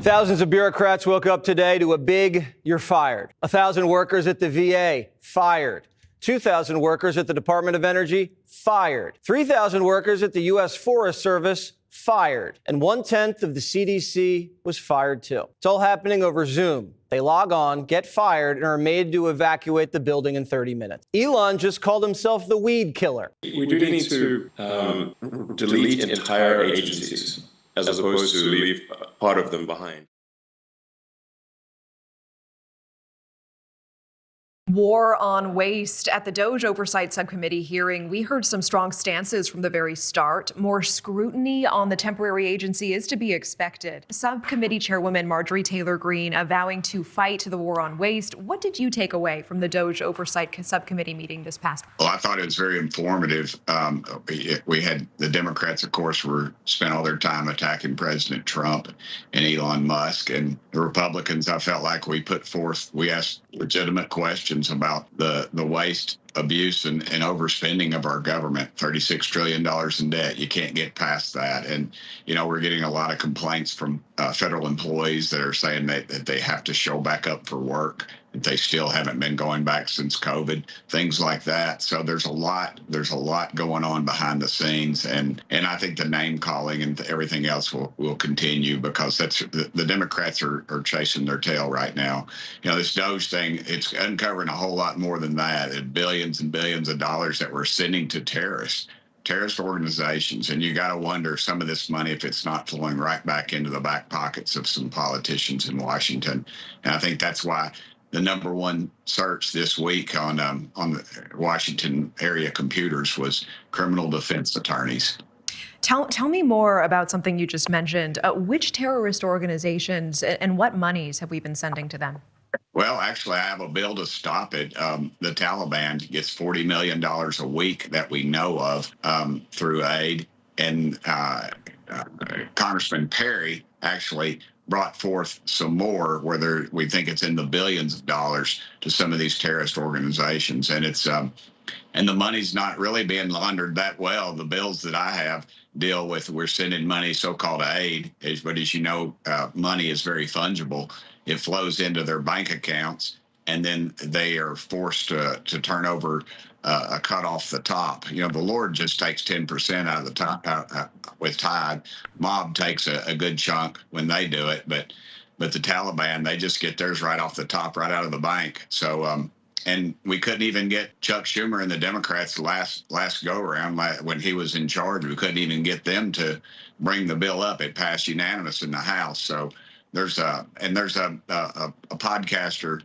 Thousands of bureaucrats woke up today to a big "you're fired." 1,000 workers at the VA fired. 2,000 workers at the Department of Energy fired. 3,000 workers at the U.S. Forest Service fired. And 1/10 of the CDC was fired too. It's all happening over Zoom. They log on, get fired, and are made to evacuate the building in 30 minutes. Elon just called himself the weed killer. We do need to delete entire agencies as opposed to leave part of them behind. War on waste. At the DOGE Oversight Subcommittee hearing, we heard some strong stances from the very start. More scrutiny on the temporary agency is to be expected. Subcommittee Chairwoman Marjorie Taylor Greene vowing to fight the war on waste. What did you take away from the DOGE Oversight Subcommittee meeting this past week? Well, I thought it was very informative. We had the Democrats, of course, spent all their time attacking President Trump and Elon Musk, and the Republicans, I felt like we asked legitimate questions about the waste, abuse, and overspending of our government. $36 trillion in debt. You can't get past that. And, we're getting a lot of complaints from federal employees that are saying that they have to show back up for work, that they still haven't been going back since COVID, things like that. So there's a lot going on behind the scenes. And I think the name calling and everything else will continue, because the Democrats are chasing their tail right now. This DOGE thing, it's uncovering a whole lot more than that. And billions and billions of dollars that we're sending to terrorist organizations. And you got to wonder, some of this money, if it's not flowing right back into the back pockets of some politicians in Washington. And I think that's why the number one search this week on the Washington area computers was criminal defense attorneys. Tell me more about something you just mentioned. Which terrorist organizations and what monies have we been sending to them? Well, actually, I have a bill to stop it. The Taliban gets $40 million a week that we know of through aid. And Congressman Perry actually brought forth some more, where we think it's in the billions of dollars to some of these terrorist organizations. And it's and the money's not really being laundered that well. The bills that I have deal with, we're sending money, so-called aid, but as you know, money is very fungible. It flows into their bank accounts, and then they are forced to turn over a cut off the top. The Lord just takes 10% out of the top with tithe. Mob takes a good chunk when they do it, but the Taliban, they just get theirs right off the top, right out of the bank. So, and we couldn't even get Chuck Schumer and the Democrats last go around when he was in charge. We couldn't even get them to bring the bill up. It passed unanimous in the House. So there's a podcaster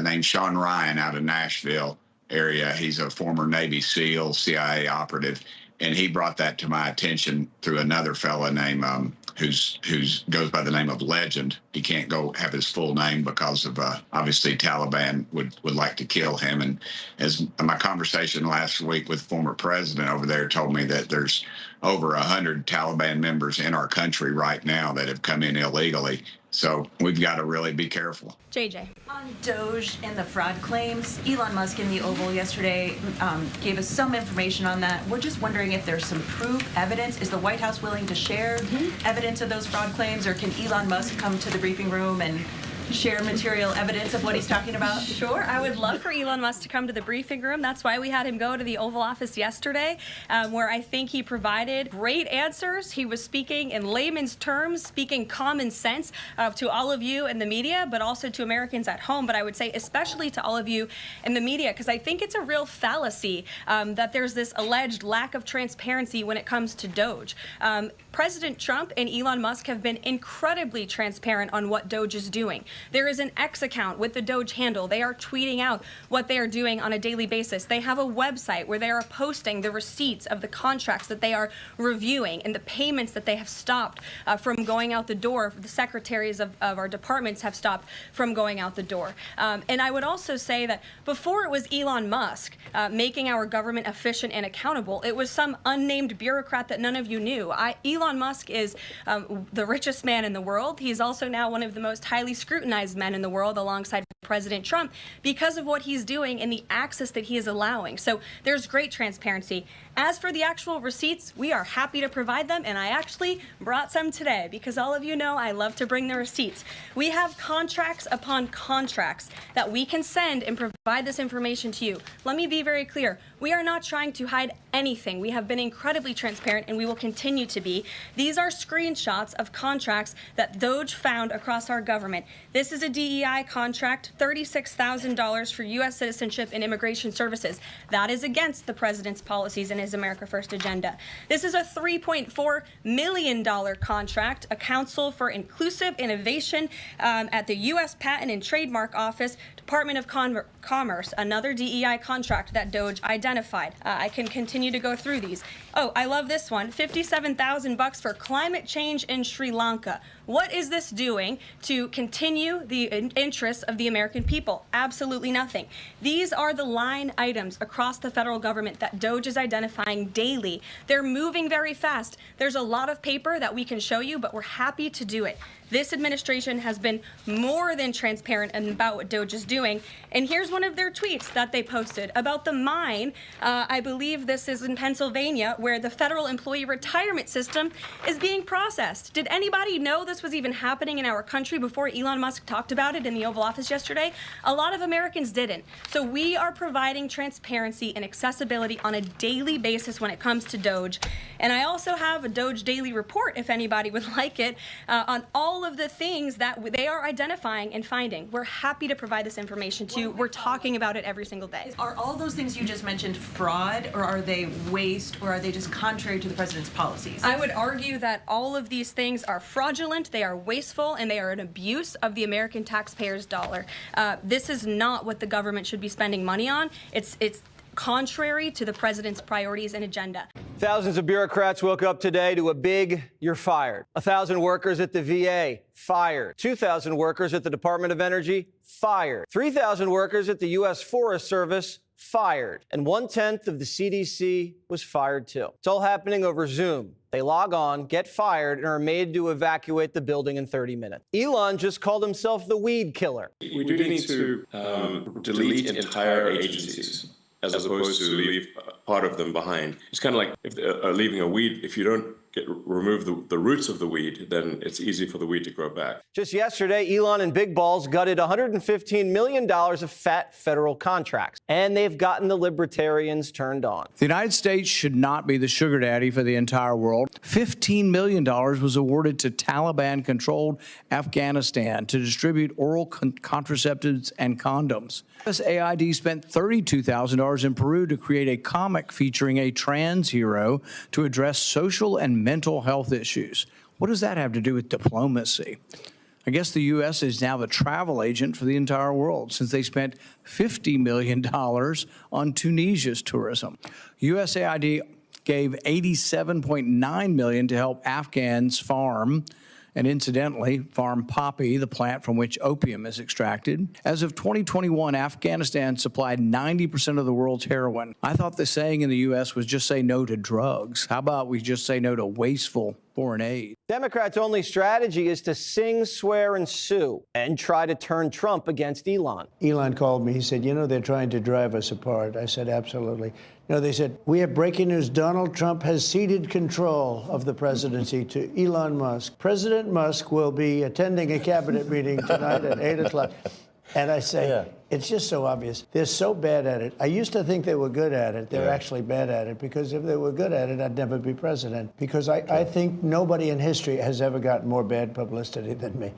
named Sean Ryan out of Nashville area. He's a former Navy SEAL, CIA operative, and he brought that to my attention through another fella named who's goes by the name of Legend. He can't go have his full name because of obviously Taliban would like to kill him. And as my conversation last week with former president over there told me that there's over 100 Taliban members in our country right now that have come in illegally. So we've got to really be careful. JJ. On DOGE and the fraud claims, Elon Musk in the Oval yesterday gave us some information on that. We're just wondering if there's some proof, evidence. Is the White House willing to share evidence of those fraud claims, or can Elon Musk come to the briefing room and share material evidence of what he's talking about? Sure, I would love for Elon Musk to come to the briefing room. That's why we had him go to the Oval Office yesterday, where I think he provided great answers. He was speaking in layman's terms, speaking common sense to all of you in the media, but also to Americans at home. But I would say especially to all of you in the media, because I think it's a real fallacy that there's this alleged lack of transparency when it comes to DOGE. President Trump and Elon Musk have been incredibly transparent on what DOGE is doing. There is an X account with the DOGE handle. They are tweeting out what they are doing on a daily basis. They have a website where they are posting the receipts of the contracts that they are reviewing and the payments that they have stopped from going out the door. The secretaries of our departments have stopped from going out the door. And I would also say that before it was Elon Musk making our government efficient and accountable, it was some unnamed bureaucrat that none of you knew. Elon Musk is the richest man in the world. He's also now one of the most highly scrutinized men in the world, alongside President Trump because of what he's doing and the access that he is allowing. So there's great transparency. As for the actual receipts, we are happy to provide them, and I actually brought some today because all of you know I love to bring the receipts. We have contracts upon contracts that we can send and provide this information to you. Let me be very clear. We are not trying to hide anything. We have been incredibly transparent, and we will continue to be. These are screenshots of contracts that DOGE found across our government. This is a DEI contract, $36,000 for U.S. citizenship and immigration services. That is against the president's policies and his America First agenda. This is a $3.4 million contract, a Council for Inclusive Innovation at the U.S. Patent and Trademark Office, Department of Commerce, another DEI contract that DOGE identified. I can continue to go through these. Oh, I love this one, $57,000 for climate change in Sri Lanka. What is this doing to continue the interests of the American people? Absolutely nothing. These are the line items across the federal government that DOGE is identifying daily. They're moving very fast. There's a lot of paper that we can show you, but we're happy to do it. This administration has been more than transparent about what DOGE is doing. And here's one of their tweets that they posted about the mine. I believe this is in Pennsylvania, where the federal employee retirement system is being processed. Did anybody know this was even happening in our country before Elon Musk talked about it in the Oval Office yesterday? A lot of Americans didn't. So we are providing transparency and accessibility on a daily basis when it comes to DOGE. And I also have a DOGE daily report, if anybody would like it, on all of the things that they are identifying and finding. We're happy to provide this information to you. We're talking about it every single day. Are all those things you just mentioned fraud, or are they waste, or are they just contrary to the president's policies? I would argue that all of these things are fraudulent, they are wasteful, and they are an abuse of the American taxpayer's dollar. This is not what the government should be spending money on. It's contrary to the president's priorities and agenda. Thousands of bureaucrats woke up today to a big "you're fired." 1,000 workers at the VA fired. 2,000 workers at the Department of Energy fired. 3,000 workers at the U.S. Forest Service fired. And 1/10 of the CDC was fired too. It's all happening over Zoom. They log on, get fired, and are made to evacuate the building in 30 minutes. Elon just called himself the weed killer. We do need to delete entire agencies, as opposed to leave part of them behind. It's kind of like if leaving a weed. If you don't remove the roots of the weed, then it's easy for the weed to grow back. Just yesterday, Elon and Big Balls gutted $115 million of fat federal contracts, and they've gotten the libertarians turned on. The United States should not be the sugar daddy for the entire world. $15 million was awarded to Taliban-controlled Afghanistan to distribute oral contraceptives and condoms. USAID spent $32,000 in Peru to create a comic featuring a trans hero to address social and mental health issues. What does that have to do with diplomacy? I guess the U.S. is now the travel agent for the entire world since they spent $50 million on Tunisia's tourism. USAID gave $87.9 million to help Afghans farm, and incidentally, farm poppy, the plant from which opium is extracted. As of 2021, Afghanistan supplied 90% of the world's heroin. I thought the saying in the U.S. was just say no to drugs. How about we just say no to wasteful foreign aid? Democrats' only strategy is to sing, swear, and sue, and try to turn Trump against Elon. Elon called me. He said, you know, they're trying to drive us apart. I said, absolutely. No, they said, we have breaking news. Donald Trump has ceded control of the presidency to Elon Musk. President Musk will be attending a cabinet meeting tonight at 8 o'clock. And I say, it's just so obvious. They're so bad at it. I used to think they were good at it. They're actually bad at it, because if they were good at it, I'd never be president. Because I think nobody in history has ever gotten more bad publicity than me.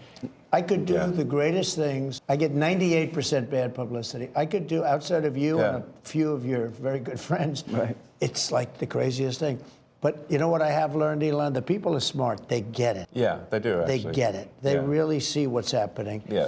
I could do the greatest things. I get 98% bad publicity. I could do, outside of you and a few of your very good friends, it's like the craziest thing. But you know what I have learned, Elon? The people are smart. They get it. Yeah, they do, actually. They get it. They really see what's happening. Yes.